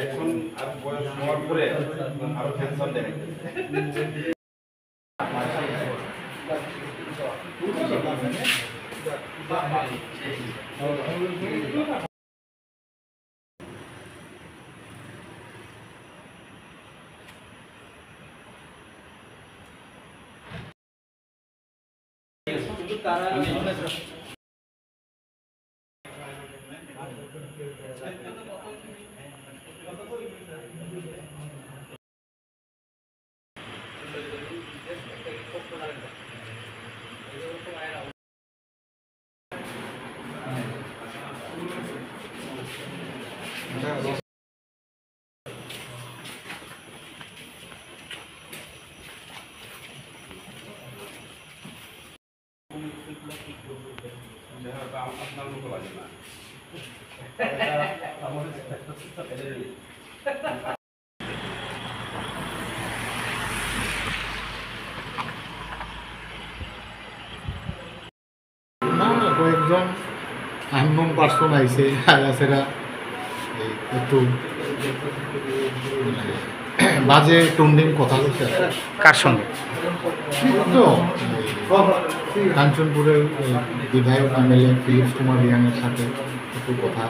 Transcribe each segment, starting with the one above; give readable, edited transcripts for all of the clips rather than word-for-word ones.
এখন আর বয়স হওয়ার পরে আরো ক্যান্সার দেখা আপনার মতো লাগে না কয়েকজন আননোন পার্সন আইছে আগাছেরা একটু বাজে টন্ডিং কথা বলছে। কার সঙ্গে? তো কাঞ্চনপুরের বিধায়ক এমএলএ ফিলিপস কুমার রিয়াংয়ের সাথে একটু কথা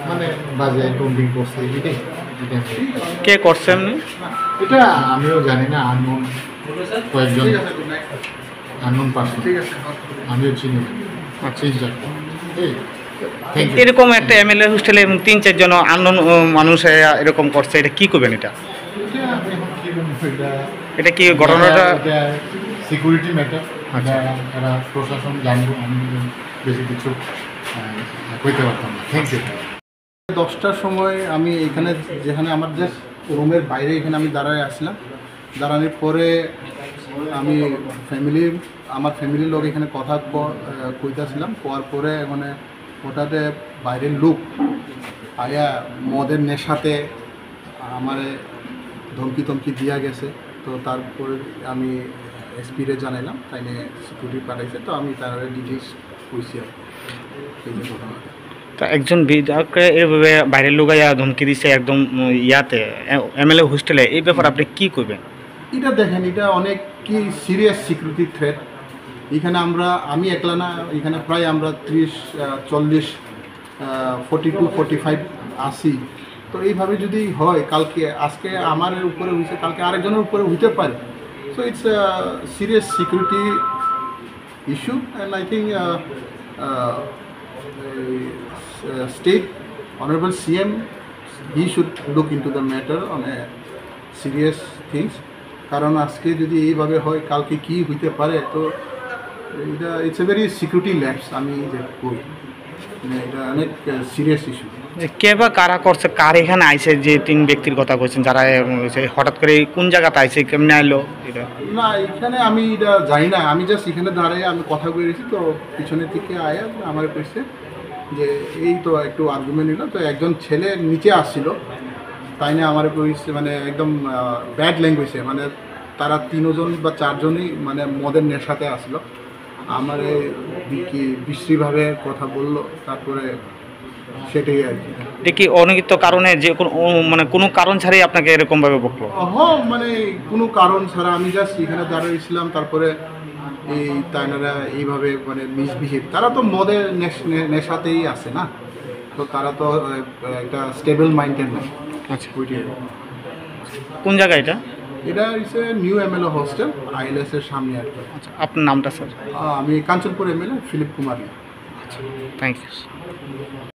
মানে বাজে টন্ডিং করছে। কে করছেন? এটা আমিও জানি না, আননোন কয়েকজন আননোন পার্সন, আমিও চিনি না। এরকম একটা এমএলএ হোস্টেলে ৩-৪ জন আননোন মানুষ এরকম করছে, এটা কি করবেন? এটা কি ঘটনাটা সিকিউরিটি ম্যাটার। আচ্ছা, এরা প্রশাসন জানবো, আমি বেশি কিছু কইতে পারতাম না। Thank you. 10টার সময় আমি এখানে, যেখানে আমার জাস্ট রুমের বাইরে এখানে আমি দাঁড়ায় আসলাম। দাঁড়ানোর পরে আমি আমার ফ্যামিলির লোক এখানে কথা কইতেছিলাম। কোয়ার পরে মানে ওটাতে বাইরের লোক আয়া মদের নেশাতে আমার ধমকি দিয়া গেছে। তো তারপরে আমি এসপিরে জানাইলাম, তাই নিয়ে সিকিউরিটি পাঠাইছে। তো আমি তার ডিটেলস কইছি আর এই যে ঘটনাটা। তা একজন বিধায়ককে এইভাবে বাইরের লোক ধমকি দিচ্ছে একদম ইয়াতে এমএলএ হোস্টেলে, এই ব্যাপারে আপনি কি করবেন? এটা দেখেন, এটা অনেক কি সিরিয়াস সিকিউরিটি থ্রেট। এখানে আমি একলা না, এখানে প্রায় আমরা 30-40 42-45 আসি। তো এইভাবে যদি হয়, আজকে আমার উপরে হয়েছে, কালকে আরেকজনের উপরে হইতে পারে। So it's serious security issue and I think state honourable CM he should look into the matter on a serious things. কারণ আজকে যদি এইভাবে হয়, কালকে কি হইতে পারে। তো এটা it's a very security lapse. আমি যে কই মানে এটা অনেক সিরিয়াস ইস্যু। কে বা কারা করছে, কার এখানে আইছে? যে 3 ব্যক্তির কথা বলছেন, যারা হঠাৎ করে কোন জায়গাতে আইছে, কেমনে আইলো? এটা না, এখানে আমি এটা জানি না। আমি জাস্ট এখানে দাঁড়িয়ে আমি কথা বলেছি। তো পিছনের দিকে আয়া আমার কইছে যে এই তো একটু আর্গুমেন্ট নিল। তো একজন ছেলে নিচে আসছিল, তাই না আমার কইছে মানে একদম ব্যাড ল্যাঙ্গুয়েজে, মানে তারা 3 জন বা 4 জনই মানে মদের নেশাতে আসলো। আমার কি বিশ্রীভাবে কথা বললো, তারপরে সেটাই আর কি। এটা কি অনিহিত কারণে, যে মানে কোনো কারণ ছাড়াই আপনাকে এরকমভাবে বকলো? মানে কোনো কারণ ছাড়া আমি জাস্ট এখানে দাঁড়িয়েছিলাম। তারপরে তাইনারা এইভাবে মানে মিসবিহেভ, তারা তো মদের নেশাতেই আছে না। তো তারা তো একটা স্টেবল মাইন্ডের না। আচ্ছা, কোন জায়গা এটা? এটা হচ্ছে নিউ এমএলএ হোস্টেল, ILS এর সামনে আর কি। আচ্ছা, আপনার নামটা স্যার? আমি কাঞ্চনপুর এমএলএ ফিলিপ কুমার। আচ্ছা, থ্যাংক ইউ।